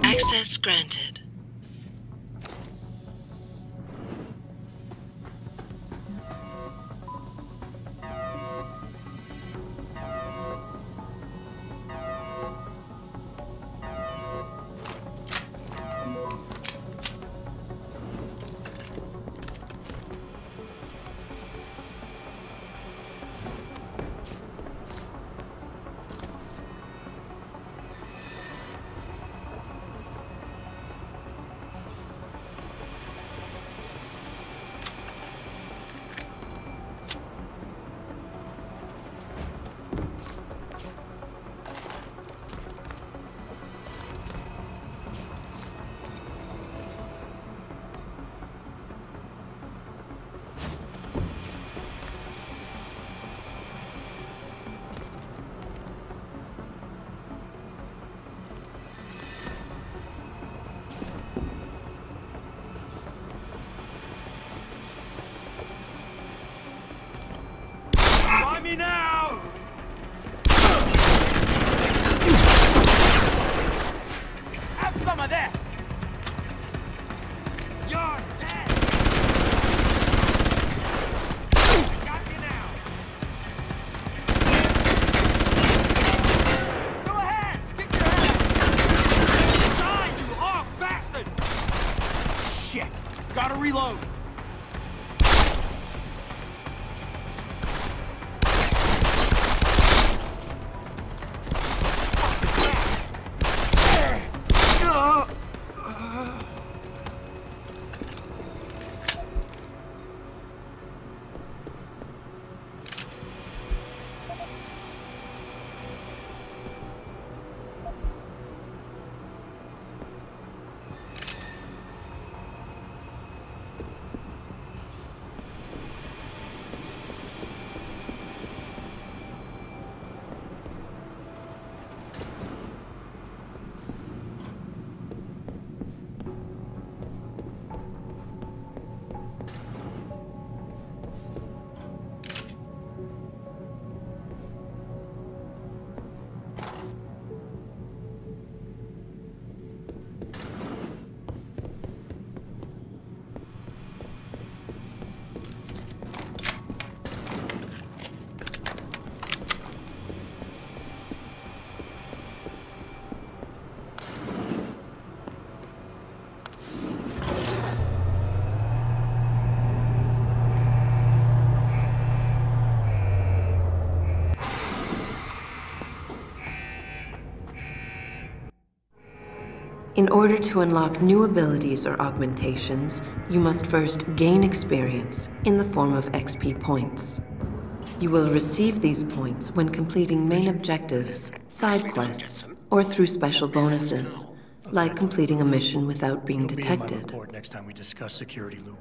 Access granted. Me now! Have some of this! You're dead! Got me now! Go ahead! Stick your head out! Inside, you off bastard! Shit! Gotta reload! In order to unlock new abilities or augmentations, you must first gain experience in the form of XP points. You will receive these points when completing main objectives, side quests, or through special bonuses, like completing a mission without being detected. Next time we discuss security loop.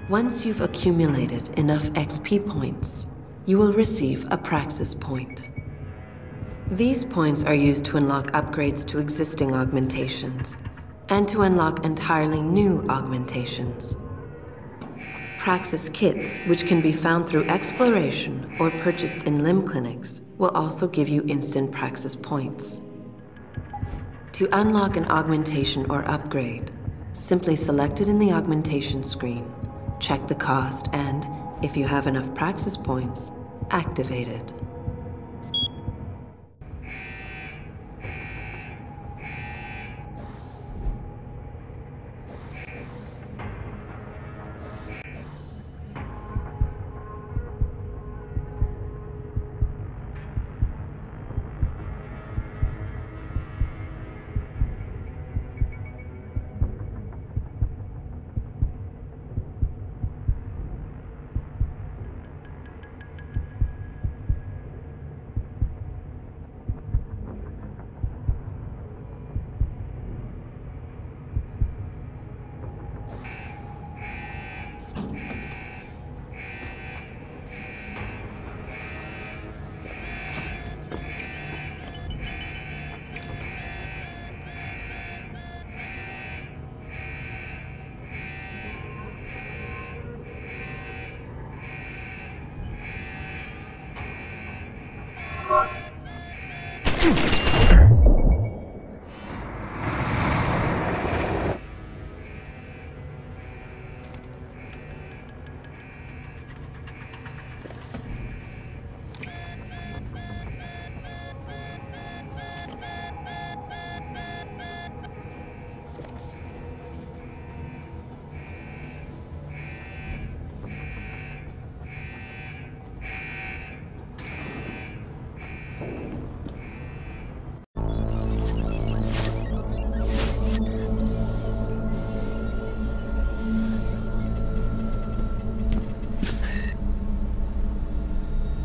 Once you've accumulated enough XP points, you will receive a Praxis point. These points are used to unlock upgrades to existing augmentations, and to unlock entirely new augmentations. Praxis kits, which can be found through exploration or purchased in limb clinics, will also give you instant Praxis points. To unlock an augmentation or upgrade, simply select it in the augmentation screen, check the cost, and, if you have enough Praxis points, activate it.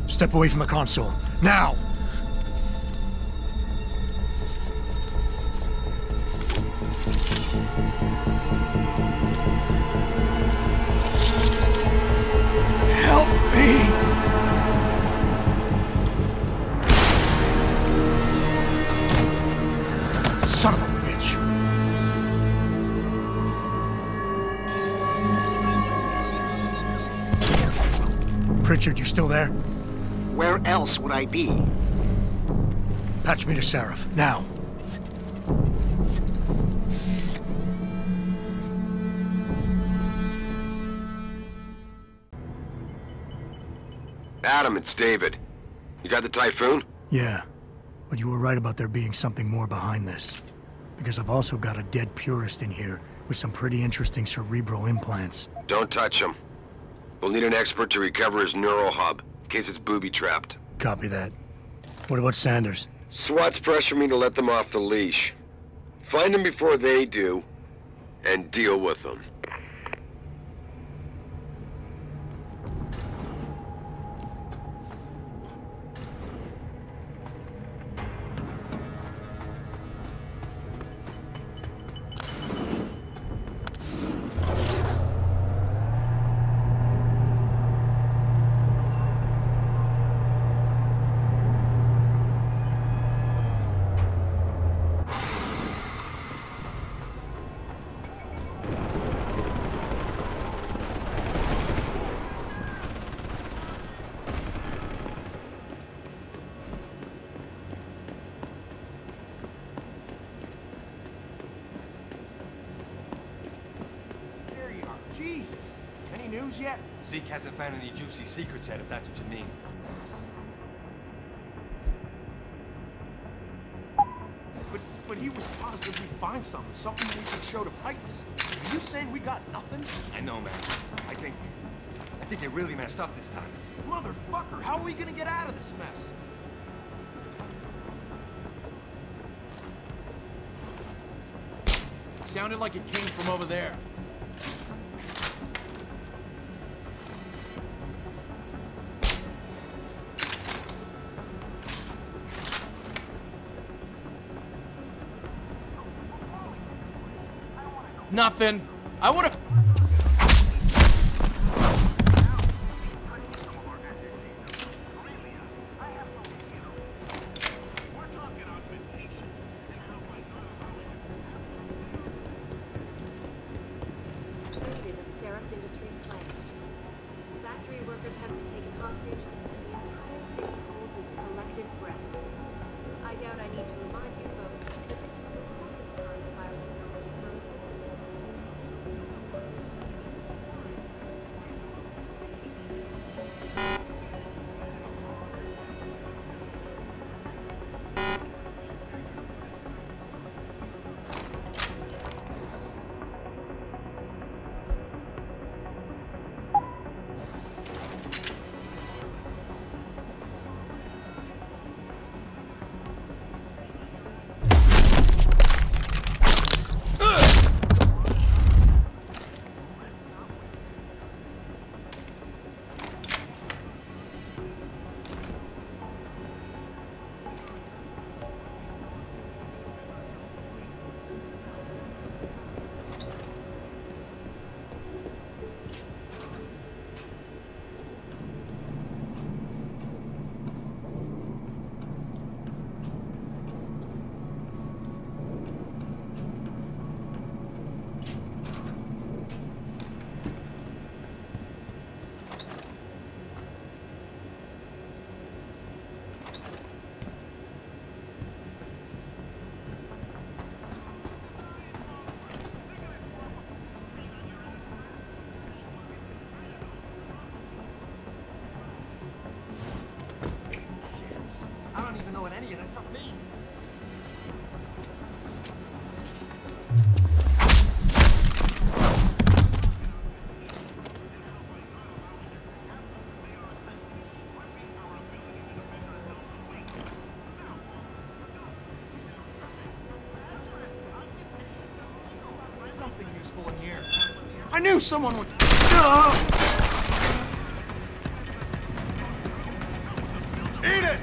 Step away from the console. Now! Help me! Son of a bitch! Pritchard, you still there? Where else would I be? Patch me to Seraph, now. Adam, it's David. You got the typhoon? Yeah, but you were right about there being something more behind this. Because I've also got a dead purist in here with some pretty interesting cerebral implants. Don't touch him. We'll need an expert to recover his neural hub, in case it's booby-trapped. Copy that. What about Sanders? SWAT's pressure me to let them off the leash. Find them before they do, and deal with them. Jesus! Any news yet? Zeke hasn't found any juicy secrets yet, if that's what you mean. But he was positively find something we could show to Pipes. Are you saying we got nothing? I know, man. I think you really messed up this time. Motherfucker, how are we gonna get out of this mess? Sounded like it came from over there. Nothing. I would've... civilian, that's not me. Something useful in here. I knew someone would... Eat it!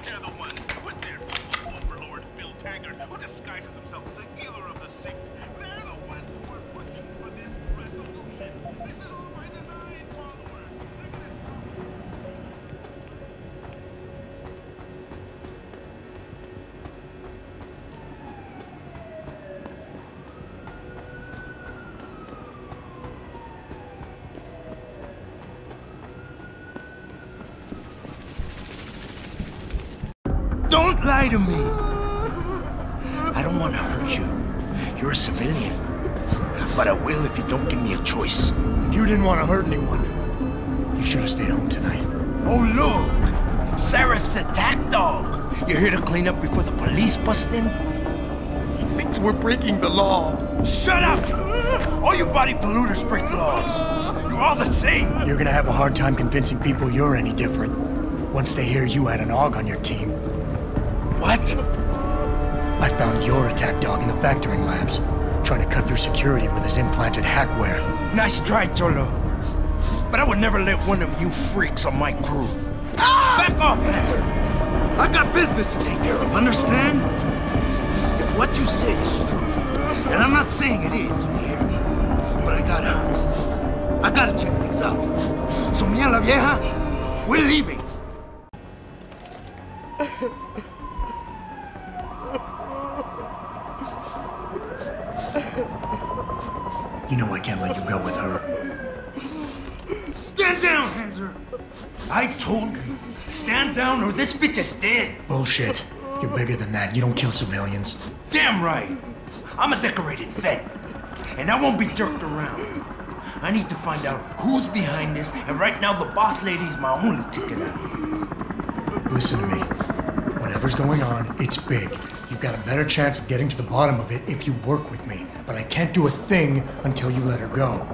They're the ones with their overlord Bill Taggart, who disguises himself as a healer of the sick. They're the ones who are pushing for this resolution. This is all by design, followers. Don't lie to me! I don't want to hurt you. You're a civilian. But I will if you don't give me a choice. If you didn't want to hurt anyone, you should have stayed home tonight. Oh, look! Seraph's attack dog! You're here to clean up before the police bust in? He thinks we're breaking the law. Shut up! All you body polluters break laws. You're all the same. You're gonna have a hard time convincing people you're any different once they hear you had an AUG on your team. What? I found your attack dog in the factoring labs, trying to cut through security with his implanted hackware. Nice try, Cholo. But I would never let one of you freaks on my crew. Ah! Back off, Hunter! I got business to take care of, understand? If what you say is true, and I'm not saying it is here, but I gotta check things out. So me and la vieja, we're leaving. You know I can't let you go with her. Stand down, Hanser! I told you, stand down or this bitch is dead. Bullshit. You're bigger than that. You don't kill civilians. Damn right. I'm a decorated vet, and I won't be jerked around. I need to find out who's behind this, and right now the boss lady is my only ticket out. Listen to me. Whatever's going on, it's big. You've got a better chance of getting to the bottom of it if you work with me. But I can't do a thing until you let her go.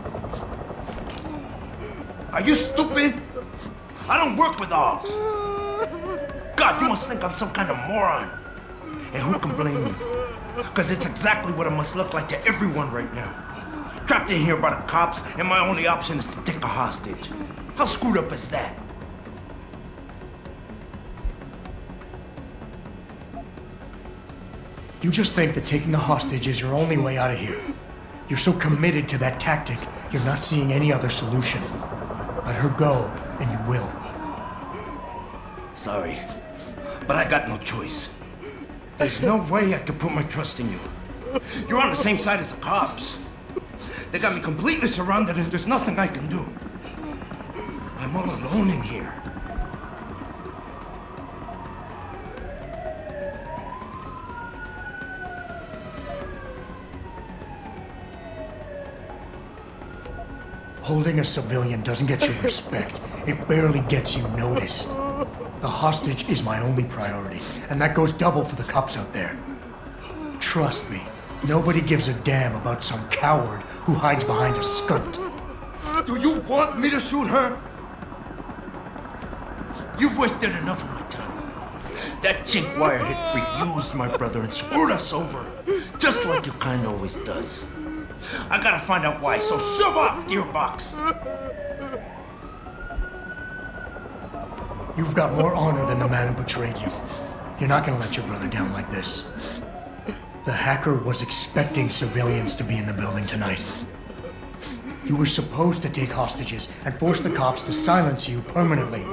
Are you stupid? I don't work with AUGs. God, you must think I'm some kind of moron. And who can blame me? Because it's exactly what it must look like to everyone right now. Trapped in here by the cops, and my only option is to take a hostage. How screwed up is that? You just think that taking a hostage is your only way out of here. You're so committed to that tactic, you're not seeing any other solution. Let her go, and you will. Sorry, but I got no choice. There's no way I could put my trust in you. You're on the same side as the cops. They got me completely surrounded and there's nothing I can do. I'm all alone in here. Holding a civilian doesn't get you respect. It barely gets you noticed. The hostage is my only priority, and that goes double for the cops out there. Trust me, nobody gives a damn about some coward who hides behind a skirt. Do you want me to shoot her? You've wasted enough of my time. That chink wirehead freak used my brother and screwed us over, just like your kind always does. I gotta find out why, so shove off, Gearbox! You've got more honor than the man who betrayed you. You're not gonna let your brother down like this. The hacker was expecting civilians to be in the building tonight. You were supposed to take hostages and force the cops to silence you permanently.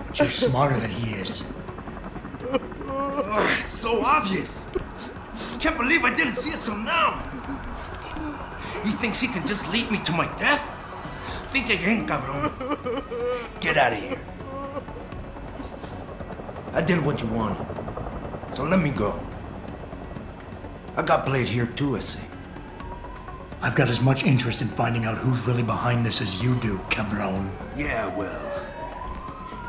But you're smarter than he is. It's so obvious. Can't believe I didn't see it till now. He thinks he can just lead me to my death? Think again, cabron. Get out of here. I did what you wanted, so let me go. I got blade here too, I say. I've got as much interest in finding out who's really behind this as you do, cabron. Yeah, well,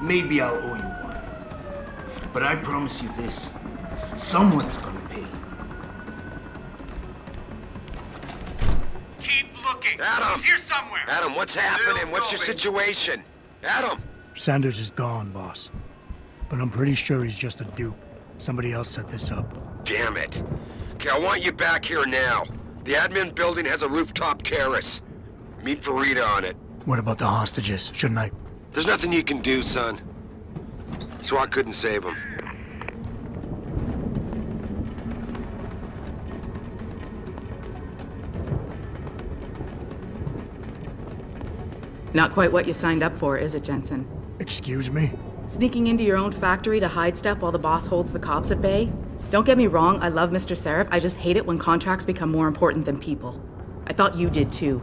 maybe I'll owe you one. But I promise you this, someone's gonna pay. Keep looking. Adam! He's here somewhere. Adam, what's happening? What's your situation? Adam! Sanders is gone, boss. But I'm pretty sure he's just a dupe. Somebody else set this up. Damn it. Okay, I want you back here now. The admin building has a rooftop terrace. Meet Farida on it. What about the hostages? Shouldn't I? There's nothing you can do, son. SWAT couldn't save them. Not quite what you signed up for, is it, Jensen? Excuse me? Sneaking into your own factory to hide stuff while the boss holds the cops at bay? Don't get me wrong, I love Mr. Seraph. I just hate it when contracts become more important than people. I thought you did too.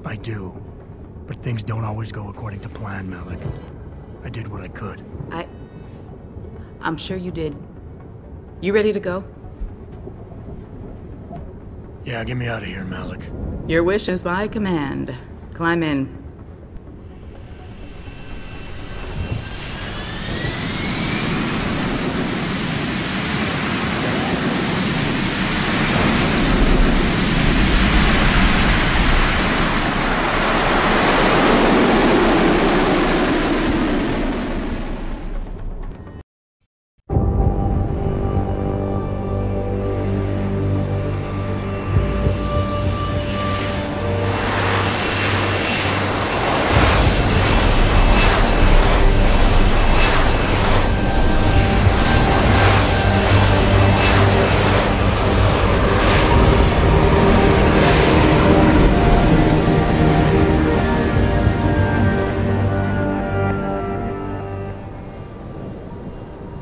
I do. But things don't always go according to plan, Malik. I did what I could. I'm sure you did. You ready to go? Yeah, get me out of here, Malik. Your wish is my command. Climb in.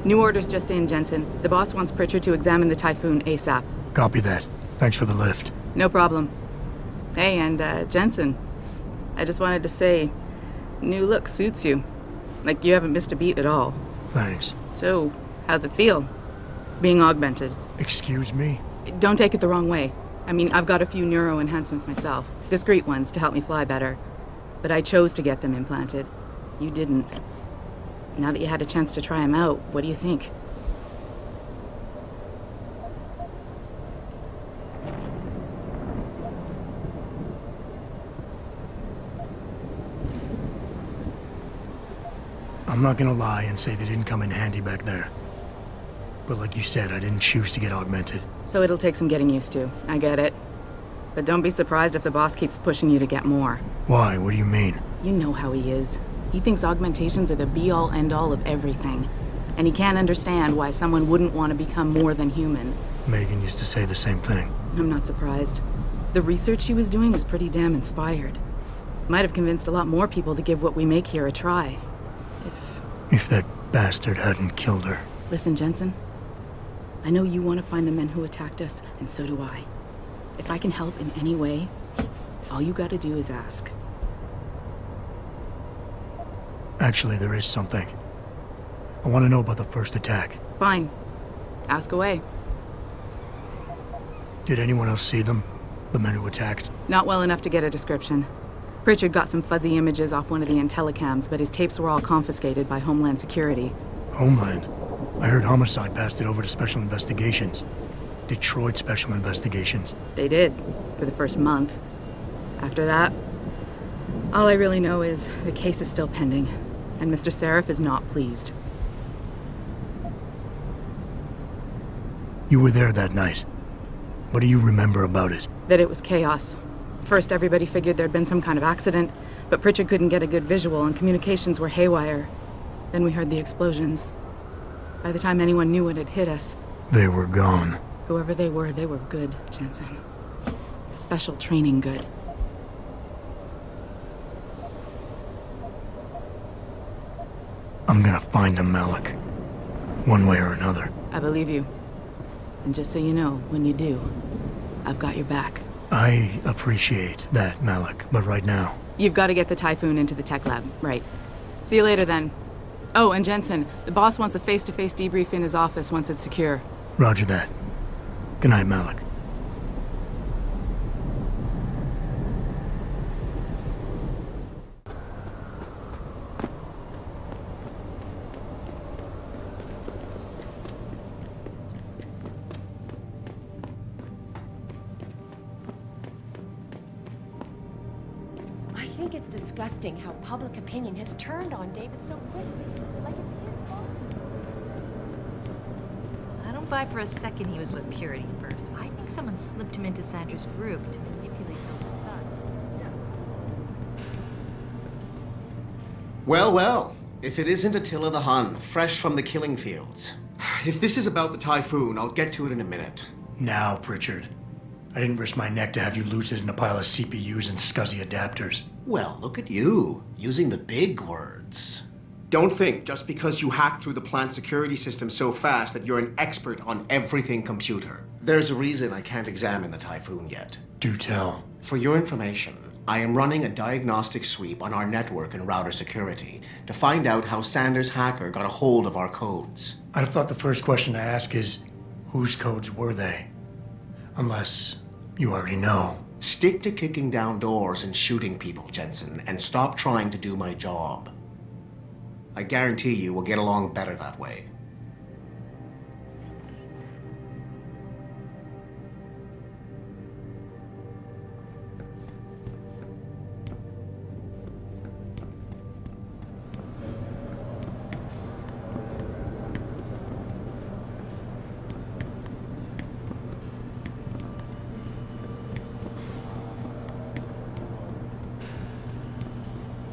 New orders just in, Jensen. The boss wants Pritchard to examine the Typhoon ASAP. Copy that. Thanks for the lift. No problem. Hey, and Jensen, I just wanted to say, new look suits you. Like you haven't missed a beat at all. Thanks. So, how's it feel? Being augmented? Excuse me? Don't take it the wrong way. I mean, I've got a few neuro enhancements myself. Discreet ones to help me fly better. But I chose to get them implanted. You didn't. Now that you had a chance to try them out, what do you think? I'm not gonna lie and say they didn't come in handy back there. But like you said, I didn't choose to get augmented. So it'll take some getting used to. I get it. But don't be surprised if the boss keeps pushing you to get more. Why? What do you mean? You know how he is. He thinks augmentations are the be-all, end-all of everything. And he can't understand why someone wouldn't want to become more than human. Megan used to say the same thing. I'm not surprised. The research she was doing was pretty damn inspired. Might have convinced a lot more people to give what we make here a try. If that bastard hadn't killed her. Listen, Jensen. I know you want to find the men who attacked us, and so do I. If I can help in any way, all you gotta do is ask. Actually, there is something. I want to know about the first attack. Fine. Ask away. Did anyone else see them? The men who attacked? Not well enough to get a description. Pritchard got some fuzzy images off one of the Intellicams, but his tapes were all confiscated by Homeland Security. Homeland? I heard Homicide passed it over to Special Investigations. Detroit Special Investigations. They did, for the first month. After that, all I really know is the case is still pending, and Mr. Seraph is not pleased. You were there that night. What do you remember about it? That it was chaos. First, everybody figured there'd been some kind of accident, but Pritchard couldn't get a good visual and communications were haywire. Then we heard the explosions. By the time anyone knew what had hit us... They were gone. Whoever they were good, Jensen. Special training good. I'm gonna find him, Malik. One way or another. I believe you. And just so you know, when you do, I've got your back. I appreciate that, Malik, but right now... You've got to get the Typhoon into the tech lab. Right. See you later, then. Oh, and Jensen, the boss wants a face-to-face debrief in his office once it's secure. Roger that. Good night, Malik. I think it's disgusting how public opinion has turned on David so quickly. Like it's his fault. I don't buy for a second he was with Purity first. I think someone slipped him into Sanders' group to manipulate those thugs. Well, well. If it isn't Attila the Hun, fresh from the killing fields. If this is about the Typhoon, I'll get to it in a minute. Now, Pritchard. I didn't risk my neck to have you lose it in a pile of CPUs and scuzzy adapters. Well, look at you, using the big words. Don't think just because you hacked through the plant security system so fast that you're an expert on everything computer. There's a reason I can't examine the Typhoon yet. Do tell. For your information, I am running a diagnostic sweep on our network and router security to find out how Sanders' hacker got a hold of our codes. I'd have thought the first question to ask is, whose codes were they? Unless you already know. Stick to kicking down doors and shooting people, Jensen, and stop trying to do my job. I guarantee you we'll get along better that way.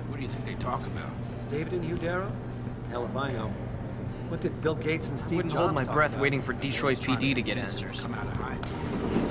What do you think they talk about? David and you, Darrow? Hell if I know. What did Bill Gates and Steve I wouldn't hold my breath waiting for Detroit PD to get answers. Come out of hiding.